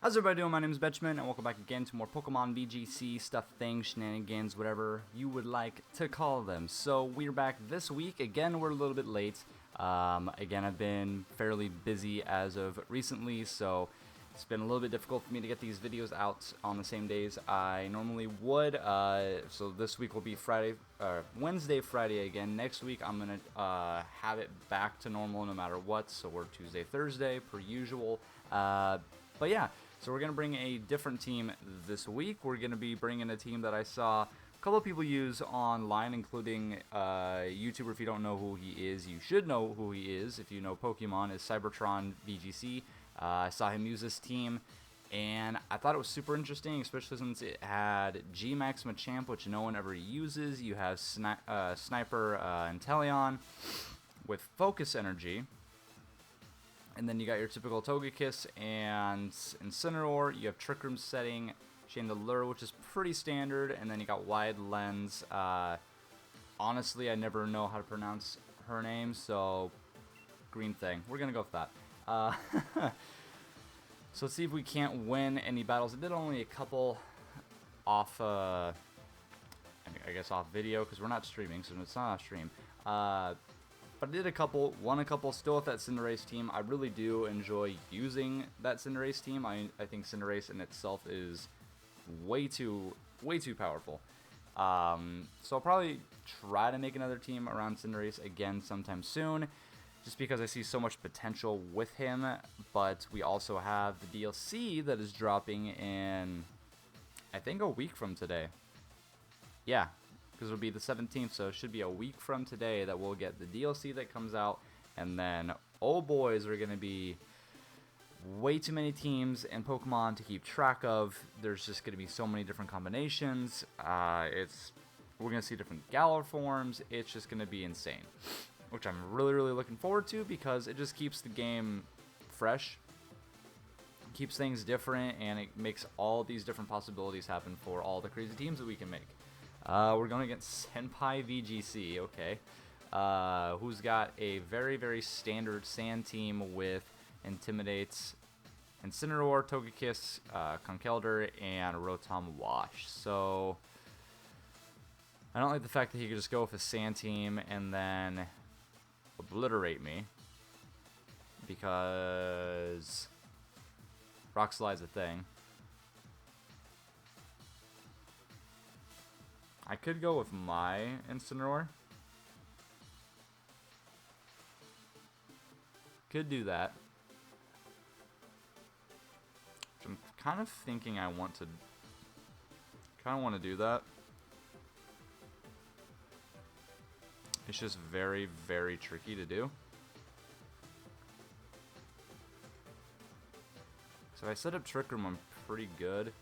How's everybody doing? My name is Betchman, and welcome back again to more Pokemon VGC stuff, things, shenanigans, whatever you would like to call them. So we're back this week. Again, we're a little bit late. Again, I've been fairly busy as of recently, so it's been a little bit difficult for me to get these videos out on the same days I normally would. So this week will be Wednesday, Friday again. Next week I'm gonna have it back to normal no matter what. So we're Tuesday, Thursday per usual. But yeah. So we're going to bring a different team this week. We're going to be bringing a team that I saw a couple of people use online, including a YouTuber. If you don't know who he is, you should know who he is. If you know Pokemon, is Cybertron VGC. I saw him use this team, and I thought it was super interesting, especially since it had G-Max Machamp, which no one ever uses. You have Sniper Inteleon with Focus Energy. And then you got your typical Togekiss and Incineroar. You have Trick Room setting, Chandelure, which is pretty standard. And then you got Wide Lens. Honestly, I never know how to pronounce her name, so Green Thing. We're going to go with that. So let's see if we can't win any battles. I did only a couple off, I guess off video, because we're not streaming, so it's not off stream. But I did a couple, won a couple, still with that Cinderace team. I really do enjoy using that Cinderace team. I think Cinderace in itself is way too powerful. So I'll probably try to make another team around Cinderace again sometime soon, just because I see so much potential with him. But we also have the DLC that is dropping in, I think, a week from today. Yeah. Because it'll be the 17th, so it should be a week from today that we'll get the DLC that comes out. And then, oh boys, are going to be way too many teams and Pokemon to keep track of. There's just going to be so many different combinations. We're going to see different Galar forms. It's just going to be insane. Which I'm really, really looking forward to, because it just keeps the game fresh. Keeps things different, and it makes all these different possibilities happen for all the crazy teams that we can make. We're going against Senpai VGC, okay, who's got a very, very standard sand team with Intimidates, Incineroar, Togekiss, Conkeldurr, and Rotom Wash. So I don't like the fact that he could just go with a sand team and then obliterate me, because Rock Slide's a thing. I could go with my Incineroar. Could do that. Which I'm kind of thinking I want to do that. It's just very, very tricky to do. So if I set up Trick Room, I'm pretty good.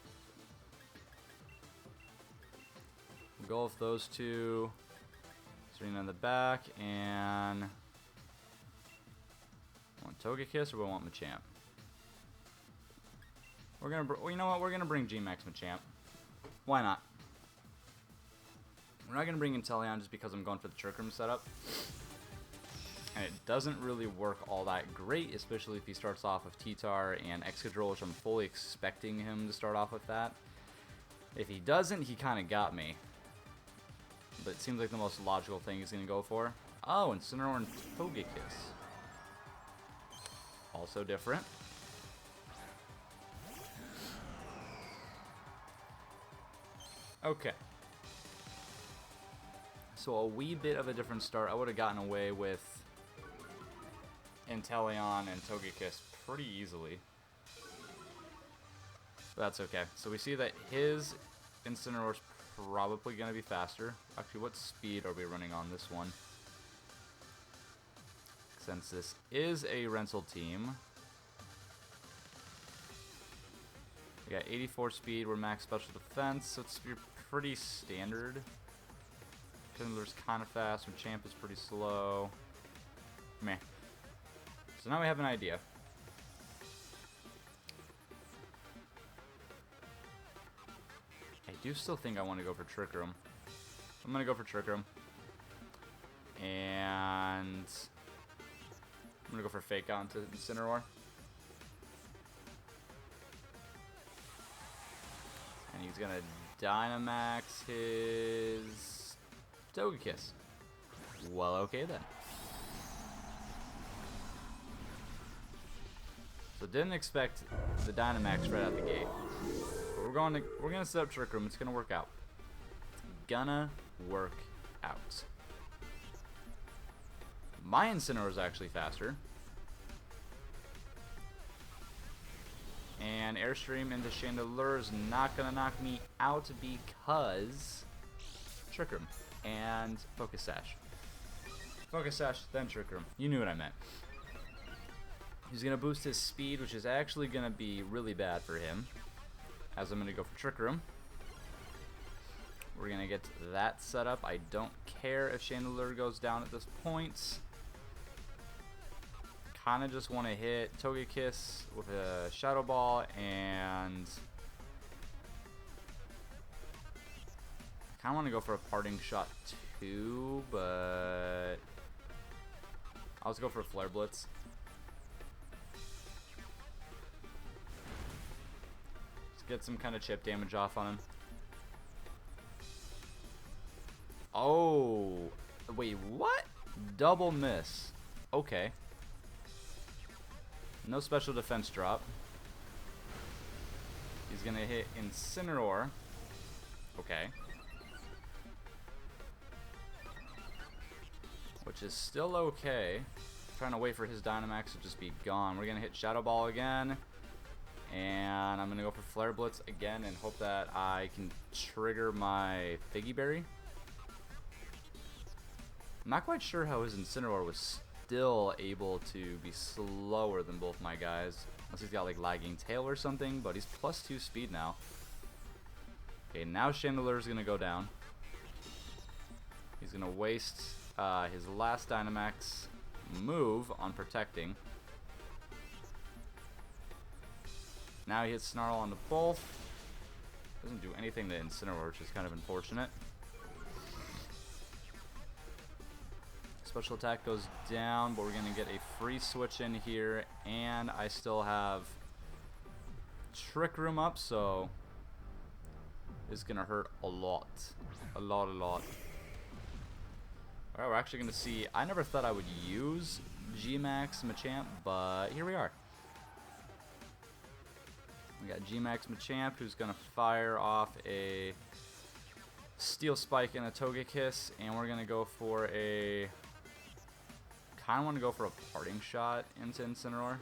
Go with those two. Serena in the back, and want Togekiss, or we want Machamp? We're gonna, well, you know what? We're gonna bring G-Max Machamp. Why not? We're not gonna bring Inteleon just because I'm going for the Trick Room setup, and it doesn't really work all that great, especially if he starts off with T-Tar and Excadrill, which I'm fully expecting him to start off with that. If he doesn't, he kind of got me. But it seems like the most logical thing he's going to go for. Oh, Incineroar and Togekiss. Also different. Okay. So a wee bit of a different start. I would have gotten away with Inteleon and Togekiss pretty easily. But that's okay. So we see that his Incineroar's probably going to be faster. Actually, what speed are we running on this one? Since this is a rental team. We got 84 speed, we're max special defense, so it's pretty standard. Kindler's kind of fast, Machamp is pretty slow. Meh. So now we have an idea. I do still think I want to go for Trick Room. I'm going to go for Trick Room. And I'm going to go for Fake Out into Incineroar. And he's gonna Dynamax his Togekiss. Well, okay then. So didn't expect the Dynamax right out the gate. But we're gonna set up Trick Room. It's gonna work out. Gonna work out. My Incineroar is actually faster. And Airstream into Chandelure is not gonna knock me out because Trick Room and Focus Sash. Focus Sash, then Trick Room. You knew what I meant. He's gonna boost his speed, which is actually gonna be really bad for him. As I'm gonna go for Trick Room. We're gonna get that set up. I don't care if Chandelure goes down at this point. Kinda just want to hit Togekiss with a Shadow Ball, and I kinda want to go for a Parting Shot too, but I'll just go for a Flare Blitz. Let's get some kind of chip damage off on him. Oh, wait, what? Double miss. Okay. No special defense drop. He's gonna hit Incineroar. Okay. Which is still okay. Trying to wait for his Dynamax to just be gone. We're gonna hit Shadow Ball again. And I'm gonna go for Flare Blitz again and hope that I can trigger my Figgy Berry. I'm not quite sure how his Incineroar was still able to be slower than both my guys. Unless he's got like lagging tail or something, but he's +2 speed now. Okay, now Chandelure's gonna go down. He's gonna waste his last Dynamax move on protecting. Now he hits Snarl onto both. Doesn't do anything to Incineroar, which is kind of unfortunate. Special attack goes down, but we're going to get a free switch in here, and I still have Trick Room up, so it's going to hurt a lot. A lot. Alright, we're actually going to see. I never thought I would use G-Max Machamp, but here we are. We got G-Max Machamp, who's going to fire off a Steel Spike and a Togekiss, and we're going to go for a... kind of want to go for a Parting Shot into Incineroar.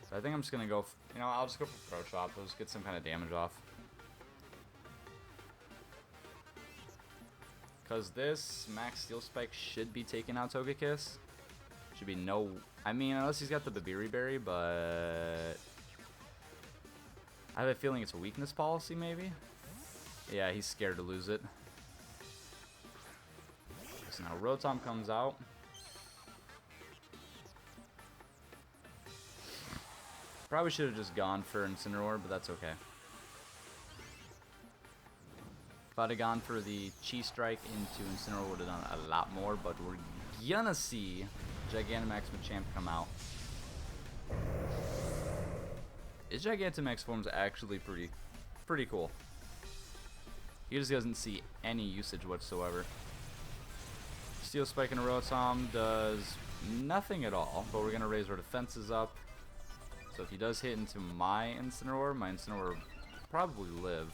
So I think I'm just going to go, I'll just go for Throw Chop. I'll just get some kind of damage off. Because this Max Steel Spike should be taking out Togekiss. Should be no, unless he's got the Babiri Berry, but I have a feeling it's a weakness policy maybe. Yeah, he's scared to lose it. So now Rotom comes out. Probably should have just gone for Incineroar, but that's okay. If I'd have gone for the Chi Strike into Incineroar, would have done a lot more, but we're gonna see Gigantamax Machamp come out. His Gigantamax form's actually pretty cool. He just doesn't see any usage whatsoever. Steel Spike and a Rotom does nothing at all, but we're going to raise our defenses up. So if he does hit into my Incineroar will probably live.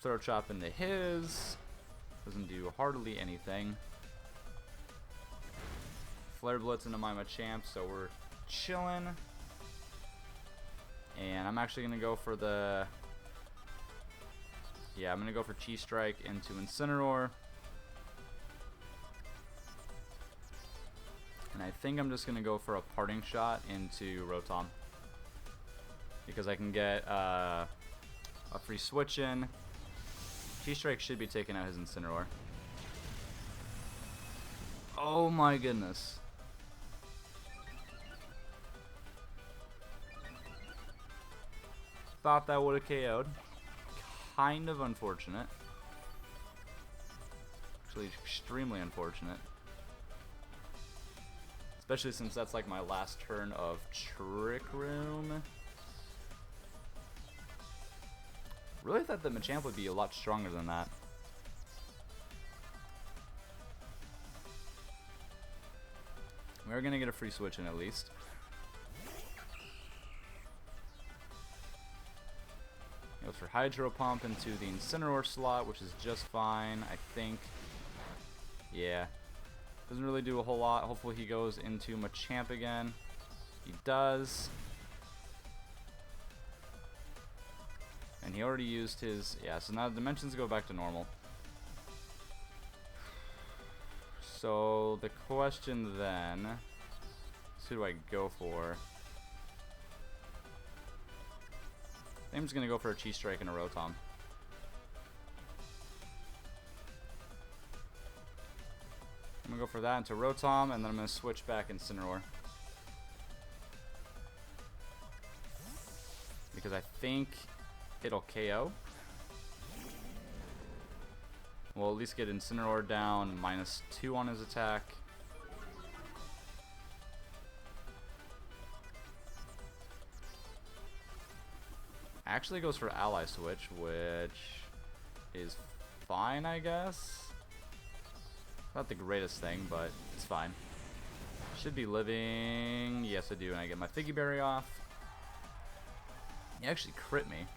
Throw Chop into his. Doesn't do hardly anything. Flare Blitz into my Machamp, so we're chilling. And I'm actually going to go for the... yeah, I'm going to go for Chi Strike into Incineroar. And I think I'm just going to go for a Parting Shot into Rotom. Because I can get a free switch in. Chi Strike should be taking out his Incineroar. Oh my goodness. Thought that would have KO'd. Kind of unfortunate. Actually, extremely unfortunate. Especially since that's like my last turn of Trick Room. Really thought that Machamp would be a lot stronger than that. We're gonna get a free switch in at least. Goes for Hydro Pump into the Incineroar slot, which is just fine, I think. Yeah. Doesn't really do a whole lot. Hopefully he goes into Machamp again. He does. And he already used his... Yeah, so now the dimensions go back to normal. So the question then is, who do I go for? I think I'm just going to go for a Chi Strike and a Rotom. I'm going to go for that into Rotom, and then I'm going to switch back Incineroar. Because I think it'll KO. We'll at least get Incineroar down, -2 on his attack. Actually goes for Ally Switch, which is fine, I guess. Not the greatest thing, but it's fine. Should be living. Yes, I do, and I get my Figgy Berry off. He actually crit me.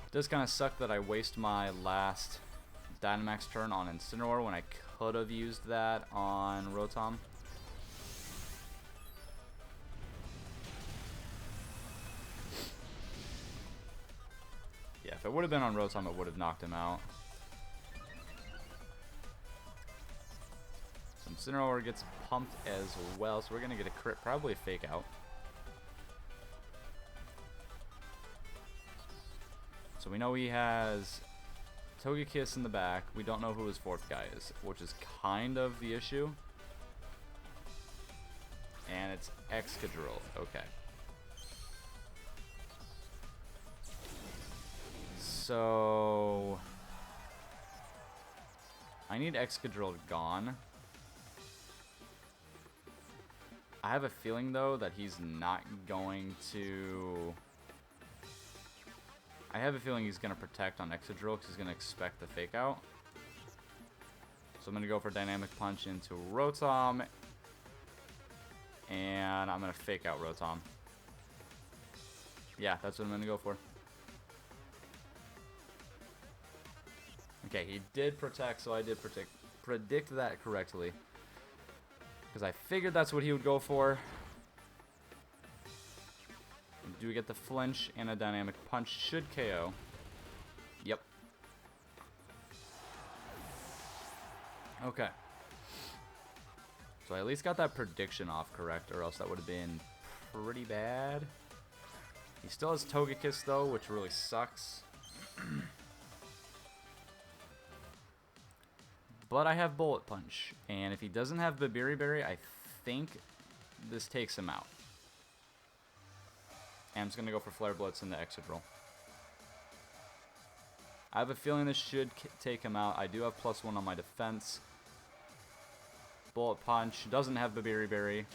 It does kind of suck that I waste my last Dynamax turn on Incineroar when I could have used that on Rotom. Yeah, if it would have been on Rotom, it would have knocked him out. So Incineroar gets pumped as well, so we're going to get a crit, probably a Fake Out. So we know he has Togekiss in the back. We don't know who his fourth guy is, which is kind of the issue. And it's Excadrill. Okay. So I need Excadrill gone. I have a feeling though that he's not going to... I have a feeling he's going to protect on Excadrill because he's going to expect the Fake Out. So I'm going to go for Dynamic Punch into Rotom. And I'm going to Fake Out Rotom. Yeah, that's what I'm going to go for. Okay, he did protect, so I did predict that correctly. Because I figured that's what he would go for. Do we get the flinch and a Dynamic Punch? Should KO. Yep. Okay. So I at least got that prediction off correct, or else that would have been pretty bad. He still has Togekiss though, which really sucks. But I have Bullet Punch, and if he doesn't have Berry, I think this takes him out. And I'm just going to go for Flare Blitz into Excadrill. I have a feeling this should take him out. I do have +1 on my defense. Bullet Punch doesn't have Berry.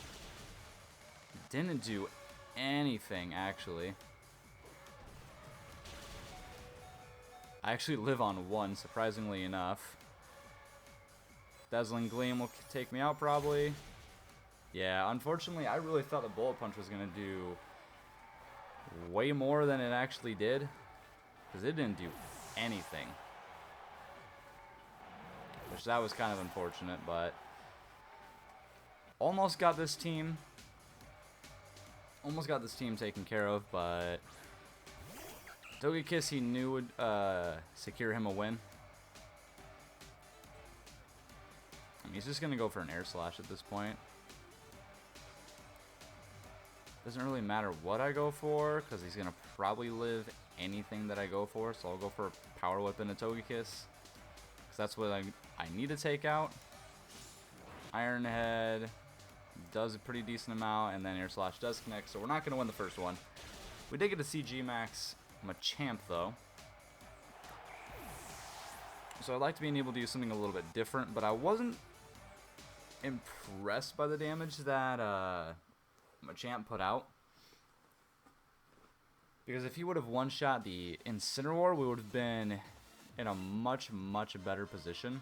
Didn't do anything, actually. I actually live on 1, surprisingly enough. Dazzling Gleam will take me out, probably. Yeah, unfortunately, I really thought the Bullet Punch was going to do way more than it actually did. Because it didn't do anything. Which that was kind of unfortunate, but... Almost got this team taken care of, but... Togekiss he knew would secure him a win. He's just going to go for an Air Slash at this point. Doesn't really matter what I go for, because he's going to probably live anything that I go for. So I'll go for a Power Whip and a Togekiss. Because that's what I need to take out. Iron Head does a pretty decent amount, and then Air Slash does connect. So we're not going to win the first one. We did get a CG Max Machamp, though. So I'd like to be able to do something a little bit different, but I wasn't impressed by the damage that Machamp put out. Because if he would have one-shot the Incineroar, we would have been in a much, much better position.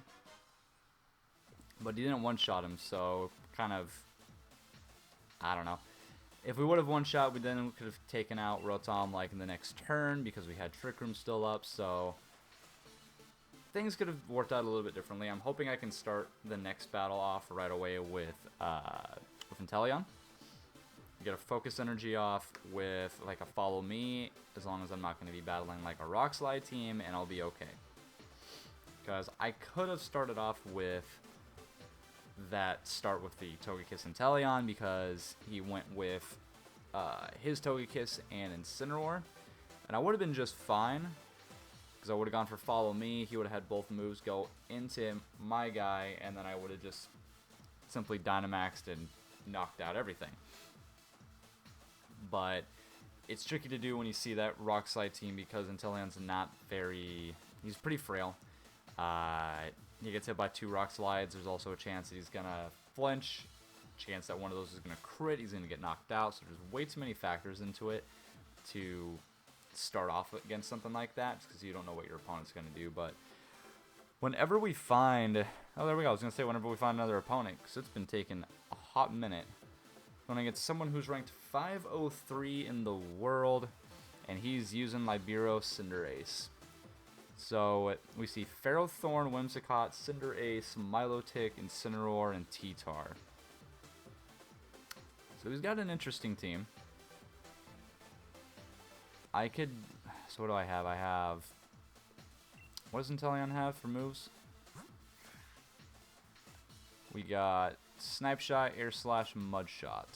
But he didn't one-shot him, so kind of, I don't know. If we would have one-shot, we then could have taken out Rotom like in the next turn because we had Trick Room still up, so things could have worked out a little bit differently. I'm hoping I can start the next battle off right away with Inteleon. Get a Focus Energy off with like a Follow Me, as long as I'm not going to be battling like a Rock Slide team, and I'll be okay. Because I could have started off with that start with the Togekiss Inteleon, because he went with his Togekiss and Incineroar, and I would have been just fine, because I would have gone for Follow Me. He would have had both moves go into my guy, and then I would have just simply Dynamaxed and knocked out everything. But it's tricky to do when you see that Rock Slide team, because Inteleon's not very... he's pretty frail. He gets hit by 2 Rock Slides. There's also a chance that he's going to flinch. Chance that one of those is going to crit. He's going to get knocked out. So there's way too many factors into it to start off against something like that, just because you don't know what your opponent's going to do. But whenever we find... oh, there we go. I was going to say whenever we find another opponent, because it's been taking a hot minute. When I get someone who's ranked 503 in the world, and he's using Libero Cinderace. So we see Ferrothorn, Whimsicott, Cinderace, Milotic, Incineroar, and T-Tar. So he's got an interesting team. I could... so what do I have? I have... what does Inteleon have for moves? We got Snipe Shot, Air Slash, Mud Shot.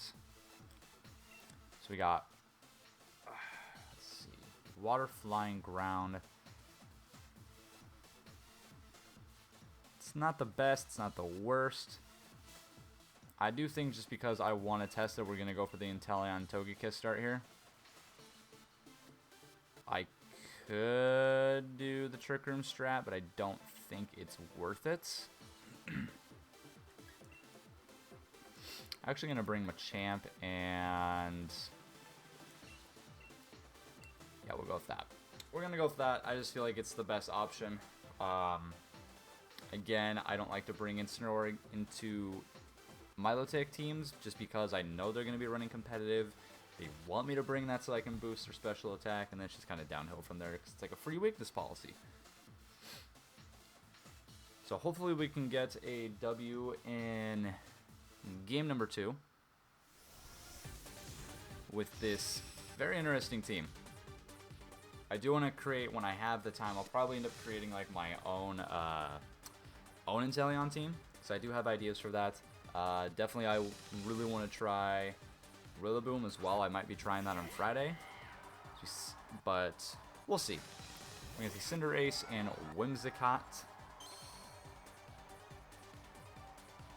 So we got... let's see. Water, Flying, Ground. It's not the best. It's not the worst. I do think just because I want to test it, we're going to go for the Inteleon Togekiss start here. I could do the Trick Room strat, but I don't think it's worth it. I'm actually going to bring Machamp, and yeah, we'll go with that. We're going to go with that. I just feel like it's the best option. Again, I don't like to bring Incineroar into Milotic teams just because I know they're going to be running competitive. They want me to bring that so I can boost their special attack, and then it's just kind of downhill from there because it's like a free weakness policy. So hopefully we can get a W in game number 2 with this very interesting team. I do want to create, when I have the time, I'll probably end up creating like my own Inteleon team, so I do have ideas for that. Definitely I really want to try Rillaboom as well. I might be trying that on Friday, but we'll see. We're going to see Cinderace and Whimsicott.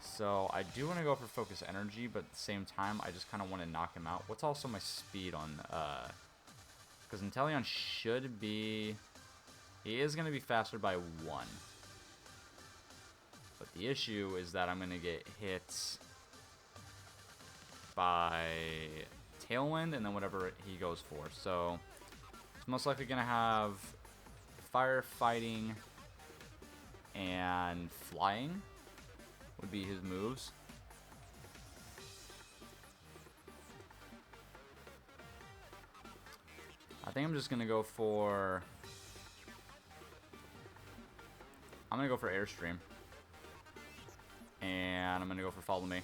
So I do want to go for Focus Energy, but at the same time, I just kind of want to knock him out. What's also my speed on... because Inteleon should be... he is going to be faster by 1. But the issue is that I'm going to get hit by Tailwind and then whatever he goes for. So it's most likely going to have Fire, Fighting, and Flying would be his moves. I think I'm just going to go for... I'm going to go for Airstream. And I'm going to go for Follow Me.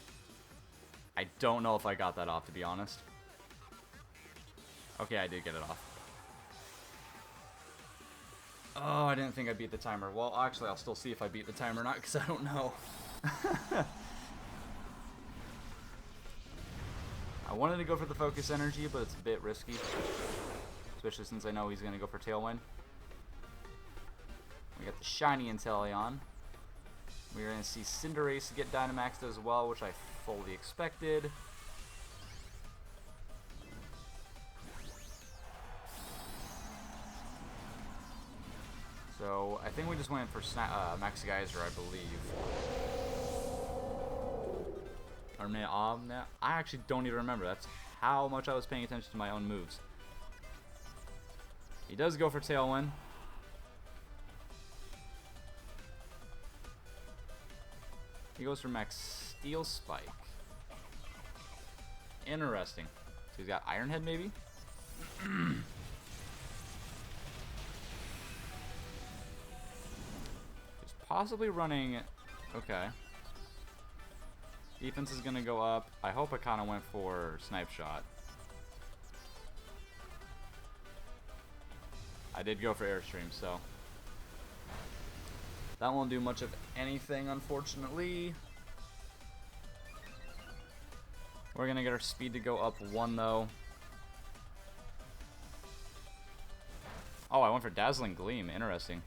I don't know if I got that off, to be honest. Okay, I did get it off. Oh, I didn't think I beat the timer. Well, actually, I'll still see if I beat the timer or not, because I don't know. I wanted to go for the Focus Energy, but it's a bit risky. Especially since I know he's going to go for Tailwind. We got the shiny Inteleon. We're going to see Cinderace get Dynamaxed as well, which I fully expected. So I think we just went for Maxi Geyser, I believe. Or nah, I actually don't even remember. That's how much I was paying attention to my own moves. He does go for Tailwind. He goes for Max Steel Spike. Interesting. So he's got Iron Head maybe? He's possibly running... Okay. Defense is going to go up. I hope I kind of went for Snipe Shot. I did go for Airstream, so... That won't do much of anything, unfortunately. We're going to get our speed to go up 1, though. Oh, I went for Dazzling Gleam. Interesting.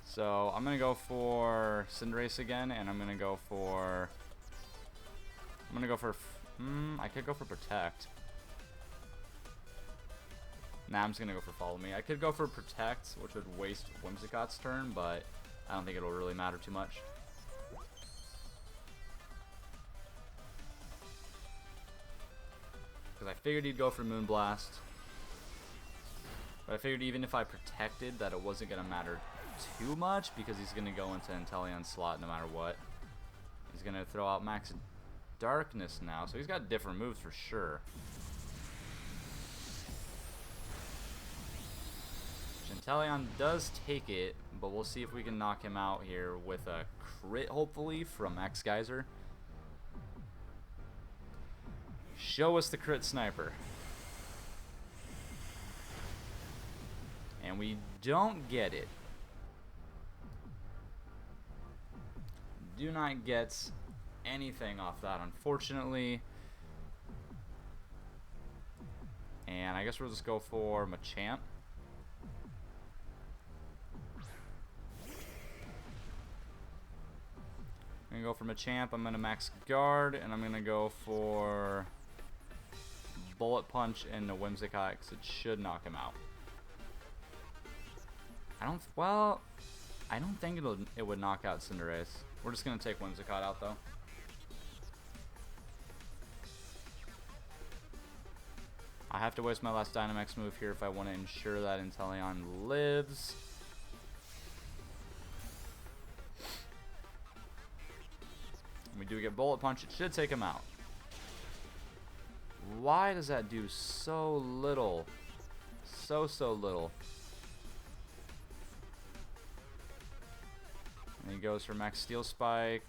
So, I'm going to go for Cinderace again, and I'm going to go for... I could go for Protect. Nah, I'm just going to go for Follow Me. I could go for Protect, which would waste Whimsicott's turn, but I don't think it'll really matter too much. Because I figured he'd go for Moonblast. But I figured even if I protected that it wasn't going to matter too much because he's going to go into Inteleon slot no matter what. He's going to throw out Max Darkness now, so he's got different moves for sure. Inteleon does take it, but we'll see if we can knock him out here with a crit, hopefully, from X-Geyser. Show us the crit sniper. And we don't get it. Do not get anything off that, unfortunately. And I guess we'll just go for Machamp. I'm going to go for Machamp. I'm going to max guard, and I'm going to go for Bullet Punch into Whimsicott because it should knock him out. I don't think it would knock out Cinderace. We're just going to take Whimsicott out, though. I have to waste my last Dynamax move here if I want to ensure that Inteleon lives. We do get Bullet Punch. It should take him out. Why does that do so little? So little. And he goes for Max Steel Spike.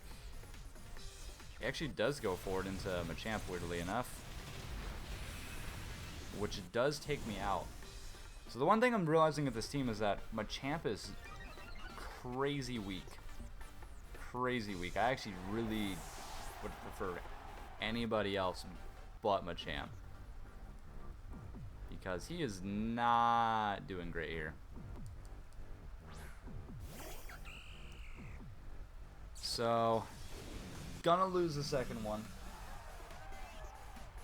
He actually does go forward into Machamp, weirdly enough. Which does take me out. So the one thing I'm realizing with this team is that Machamp is crazy weak. Crazy weak. I actually really would prefer anybody else but Machamp. Because he is not doing great here. So, gonna lose the second one.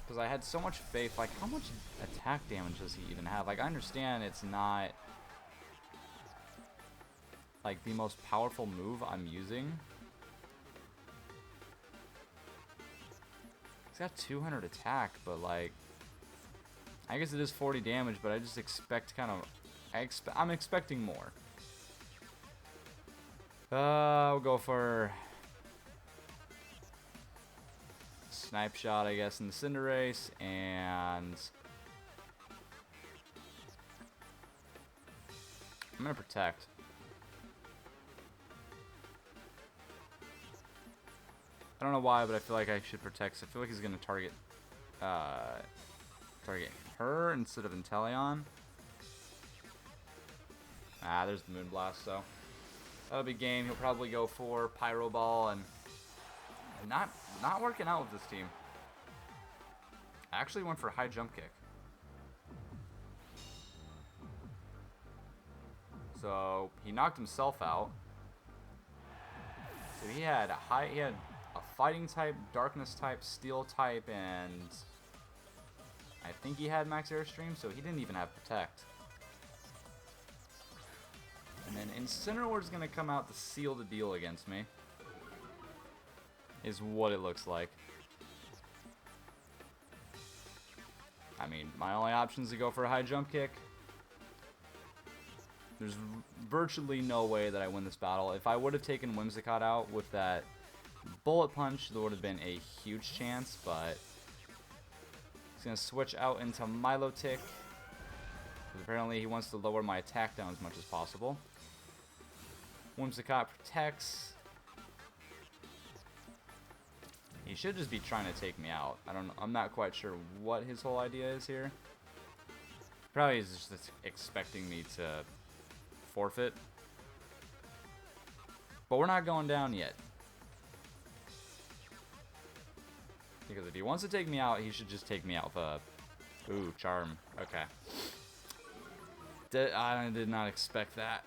Because I had so much faith. Like, how much attack damage does he even have? Like, I understand it's not like the most powerful move I'm using. He's got 200 attack, but like, I guess it is 40 damage, but I just expect kind of, I'm expecting more. We'll go for Snipe Shot, I guess, in the Cinderace, and I'm gonna Protect. I don't know why, but I feel like I should Protect. I feel like he's gonna target her instead of Inteleon. Ah, there's the Moonblast, so that'll be game. He'll probably go for Pyro Ball, and not working out with this team. I actually went for High Jump Kick. So he knocked himself out. So he had a Fighting type, Darkness type, Steel type, and I think he had Max Airstream, so he didn't even have Protect. And then Incineroar is going to come out to seal the deal against me. is what it looks like. I mean, my only option is to go for a high jump kick. There's virtually no way that I win this battle. If I would have taken Whimsicott out with that bullet punch, there would have been a huge chance, but he's going to switch out into Milotic. Apparently he wants to lower my attack down as much as possible. Whimsicott protects. He should just be trying to take me out. I'm not quite sure what his whole idea is here. Probably is just expecting me to forfeit. But we're not going down yet. Because if he wants to take me out, he should just take me out with a... Ooh, charm. Okay. I did not expect that.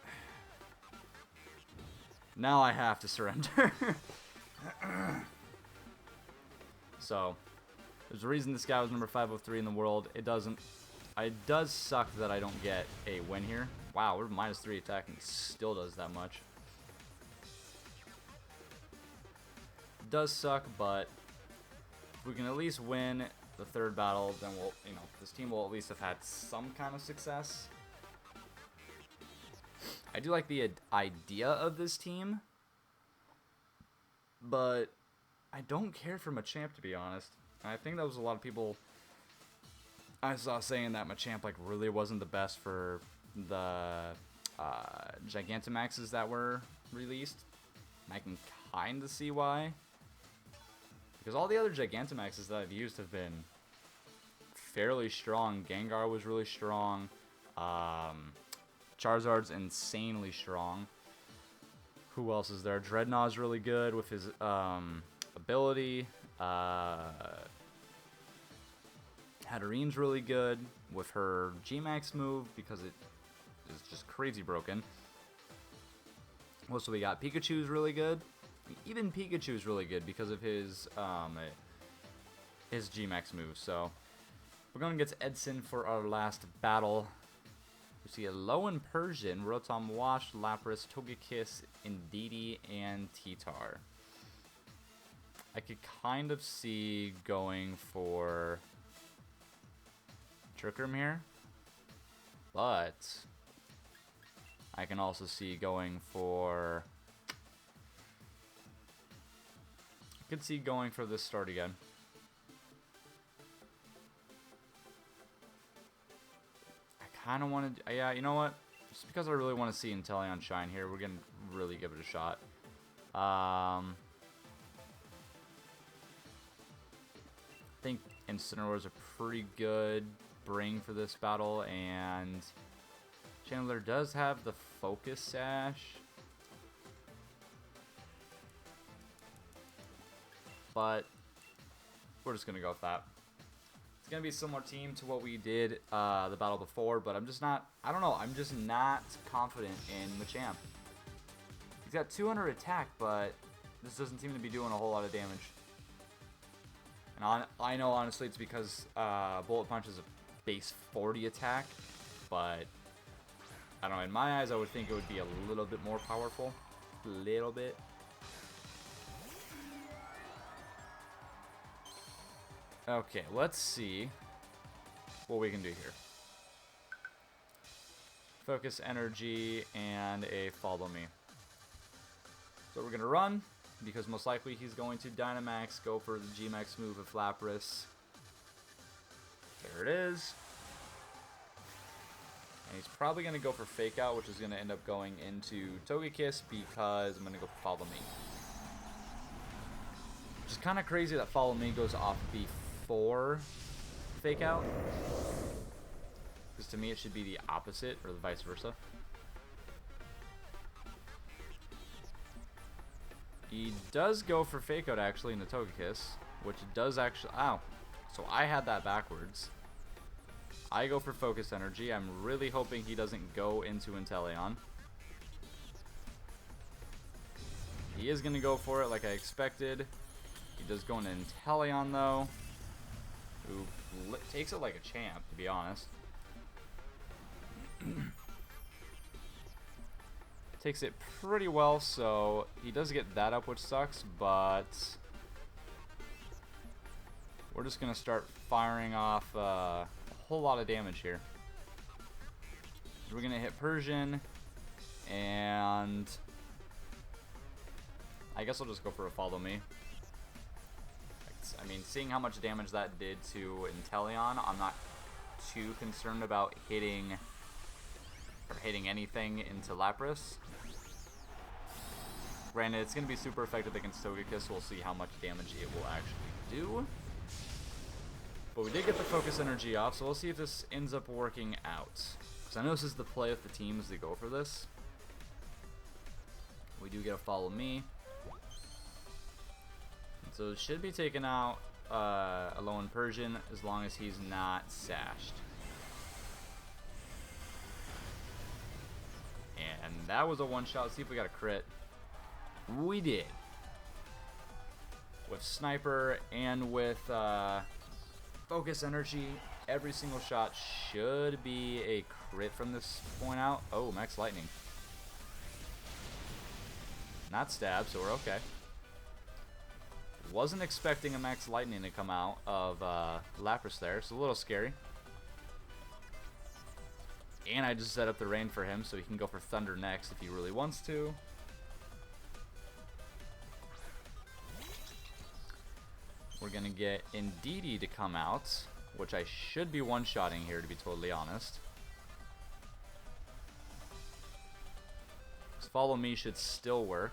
Now I have to surrender. So, there's a reason this guy was number 503 in the world. It does suck that I don't get a win here. Wow, we're -3 attack and he still does that much. It does suck, but if we can at least win the third battle, then we'll, this team will at least have had some kind of success. I do like the idea of this team, but I don't care for Machamp, to be honest. I think that was a lot of people I saw saying that Machamp like really wasn't the best for the Gigantamaxes that were released. And I can kind of see why. Because all the other Gigantamaxes that I've used have been fairly strong. Gengar was really strong. Charizard's insanely strong. Who else is there? Dreadnaught's really good with his ability. Hatterene's really good with her G-Max move because it is just crazy broken. Also, we got Pikachu's really good. Even Pikachu's really good because of his G-Max move. So we're going against Edson for our last battle. We see a Lowen Persian, Rotom Wash, Lapras, Togekiss, Indeedee, and T-Tar. I could kind of see going for Trick Room here, but I can also see going for... I could see going for this start again. I kind of want to... Yeah, you know what? Just because I really want to see Inteleon shine here, we're going to really give it a shot. I think Incineroar is a pretty good bring for this battle, and Chandler does have the Focus Sash. But we're just going to go with that. It's going to be a similar team to what we did the battle before, but I'm just not, I don't know, I'm just not confident in Machamp. He's got 200 attack, but this doesn't seem to be doing a whole lot of damage. And I know, honestly, it's because Bullet Punch is a base 40 attack, but I don't know, in my eyes, I would think it would be a little bit more powerful. A little bit. Okay, let's see what we can do here. Focus Energy and a Follow Me. So we're going to run, because most likely he's going to Dynamax, go for the G-Max move of Lapras. There it is. And he's probably going to go for Fake Out, which is going to end up going into Togekiss, because I'm going to go for Follow Me. Which is kind of crazy that Follow Me goes off before Fake Out. Because to me it should be the opposite, or the vice versa. He does go for Fake Out actually in the Togekiss, which does actually... Ow. So I had that backwards. I go for Focus Energy. I'm really hoping he doesn't go into Inteleon. He is going to go for it like I expected. He does go into Inteleon though. Who takes it like a champ, to be honest. Takes it pretty well, so he does get that up, which sucks, but we're just going to start firing off a whole lot of damage here. We're going to hit Persian, and I guess I'll just go for a follow me. I mean, seeing how much damage that did to Inteleon, I'm not too concerned about hitting anything into Lapras. Granted, it's going to be super effective against Togekiss, so we'll see how much damage it will actually do. But we did get the focus energy off, so we'll see if this ends up working out. Because I know this is the play of the teams that go for this. We do get a follow me. So it should be taking out a low in Persian as long as he's not sashed. And that was a one-shot. Let's see if we got a crit. We did. With Sniper and with Focus Energy, every single shot should be a crit from this point out. Oh, Max Lightning. Not stab, so we're okay. Wasn't expecting a Max Lightning to come out of Lapras there. It's a little scary. And I just set up the rain for him so he can go for Thunder next if he really wants to. We're going to get Indeedee to come out, which I should be one-shotting here, to be totally honest. This follow me should still work.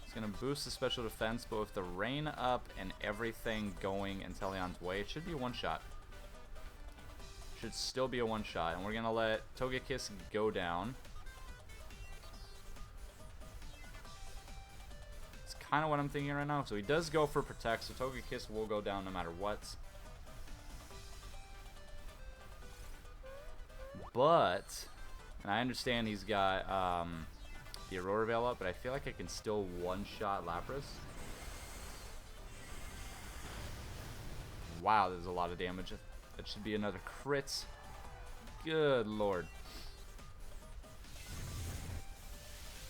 It's going to boost the special defense, but with the rain up and everything going Inteleon's way, it should be a one-shot. Should still be a one-shot, and we're going to let Togekiss go down. Kind of what I'm thinking right now. So he does go for Protect, so Togekiss will go down no matter what. But, and I understand he's got the Aurora Veil up, but I feel like I can still one-shot Lapras. Wow, there's a lot of damage. That should be another crit. Good lord.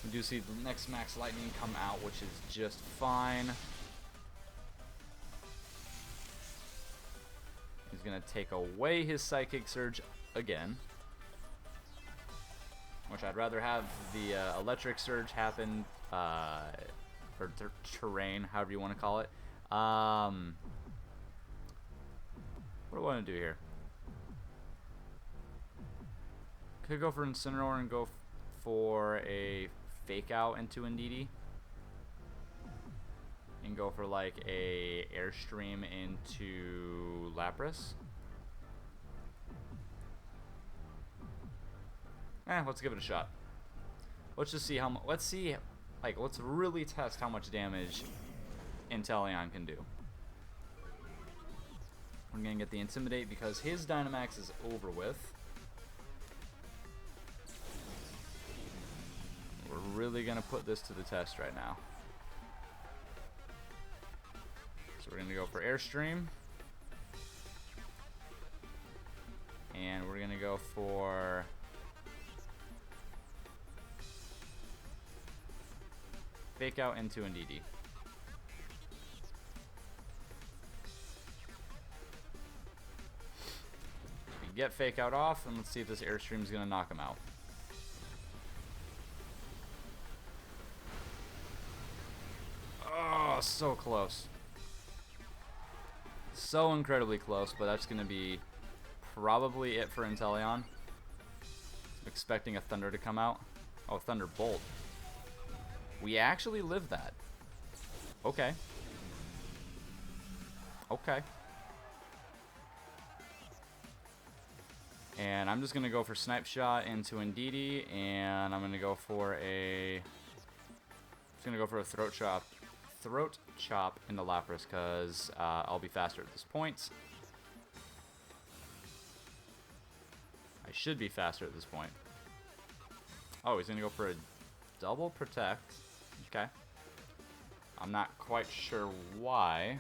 We do see the next Max Lightning come out, which is just fine. He's going to take away his Psychic Surge again. Which I'd rather have the Electric Surge happen, or Terrain, however you want to call it. What do I want to do here? Could go for Incineroar and go for a Fake Out into Indeedee. And go for like a Airstream into Lapras. Let's give it a shot. Let's just see how let's really test how much damage Inteleon can do. We're gonna get the Intimidate because his Dynamax is over with. We're really gonna put this to the test right now. So we're gonna go for Airstream. And we're gonna go for Fake Out into Indeedee. We get Fake Out off, and let's see if this Airstream is gonna knock him out. Oh, so close. So incredibly close, but that's going to be probably it for Inteleon. Expecting a Thunder to come out. Oh, Thunderbolt. We actually lived that. Okay. Okay. And I'm just going to go for Snipe Shot into Indeedee, and I'm going to go for a... just going to go for a Throat Chop into Lapras, because I'll be faster at this point. I should be faster at this point. Oh, he's going to go for a double Protect. Okay. I'm not quite sure why.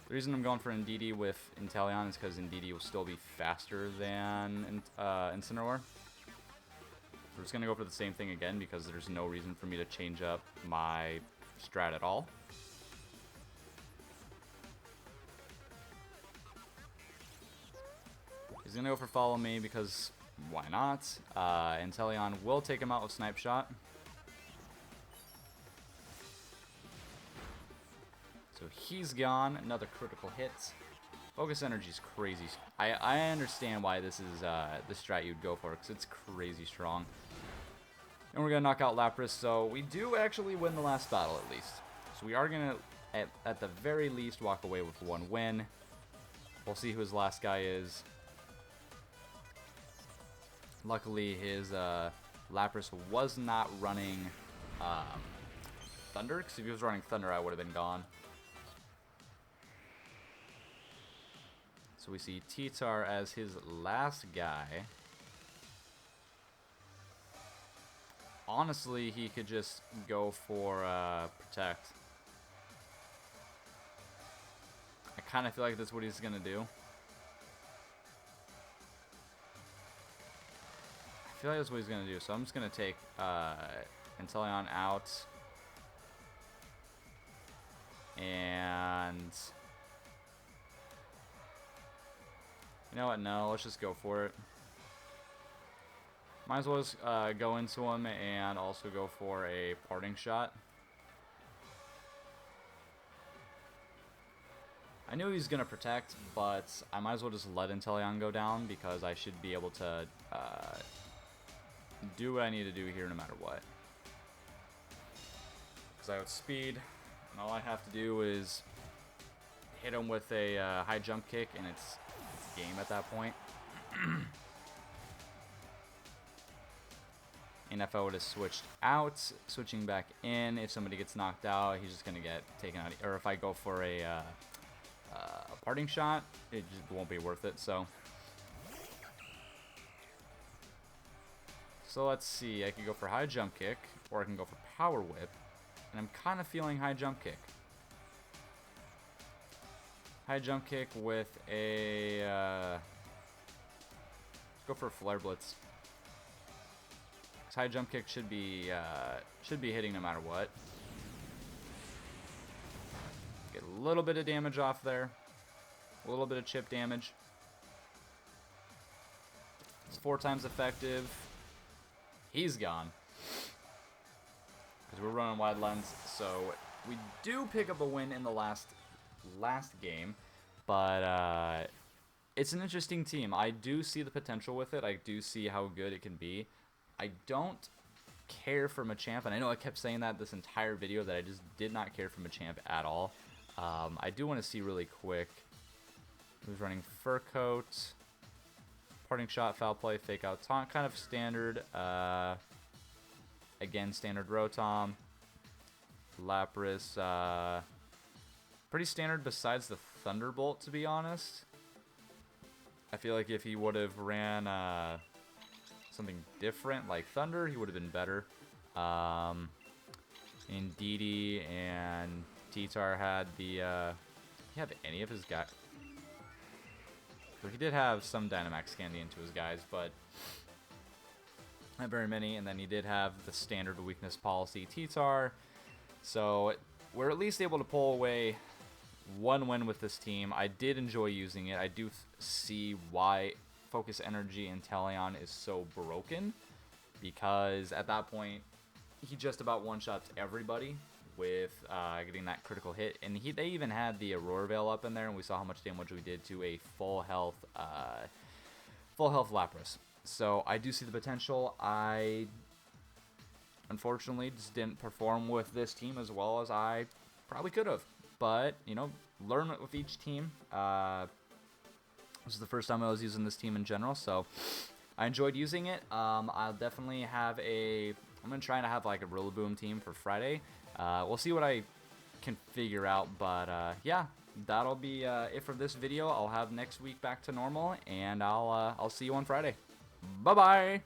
The reason I'm going for Indeedee with Inteleon is because Indeedee will still be faster than Incineroar. we're just going to go for the same thing again because there's no reason for me to change up my strat at all. He's going to go for follow me because why not? Inteleon will take him out with Snipe Shot. So he's gone. Another critical hit. Focus energy is crazy. I understand why this is the strat you'd go for because it's crazy strong. And we're going to knock out Lapras. So we do actually win the last battle at least. So we are going to, at the very least, walk away with 1 win. We'll see who his last guy is. Luckily, his Lapras was not running Thunder, because if he was running Thunder, I would have been gone. So we see T-Tar as his last guy. Honestly, he could just go for Protect. I kind of feel like that's what he's going to do. I feel like that's what he's going to do, so I'm just going to take Inteleon out. And you know what, no, let's just go for it. Might as well just go into him and also go for a parting shot. I knew he was going to protect, but I might as well just let Inteleon go down because I should be able to do what I need to do here no matter what. Because I have speed, and all I have to do is hit him with a high jump kick, and it's game at that point. And if I would have switched out, switching back in, if somebody gets knocked out, he's just going to get taken out. Or if I go for a parting shot, it just won't be worth it. So let's see. I could go for high jump kick, or I can go for power whip. And I'm kind of feeling high jump kick. High jump kick with a let's go for a flare blitz. High jump kick should be hitting no matter what. Get a little bit of damage off there. A little bit of chip damage. It's 4 times effective. He's gone. Because we're running wide lens, so we do pick up a win in the last game. But it's an interesting team. I do see the potential with it. I do see how good it can be. I don't care for Machamp, and I know I kept saying that this entire video, that I just did not care for Machamp at all. I do want to see really quick who's running Fur Coat, Parting Shot, Foul Play, Fake Out, Taunt, kind of standard. Again, standard Rotom. Lapras, pretty standard besides the Thunderbolt, to be honest. I feel like if he would have ran something different like Thunder, he would have been better. Indeedee and T-Tar had the did he have any of his guys? So he did have some Dynamax candy into his guys, but not very many. And then he did have the standard weakness policy T-Tar. So we're at least able to pull away 1 win with this team. I did enjoy using it. I do see why Focus Energy Inteleon is so broken, because at that point he just about one-shots everybody with getting that critical hit, and they even had the Aurora Veil up in there, and we saw how much damage we did to a full health Lapras. So I do see the potential. I unfortunately just didn't perform with this team as well as I probably could have, but you know, learn with each team. This is the first time I was using this team in general, so I enjoyed using it. I'll definitely have I'm going to try to have like a Rillaboom team for Friday. We'll see what I can figure out, but yeah, that'll be it for this video. I'll have next week back to normal, and I'll see you on Friday. Bye-bye!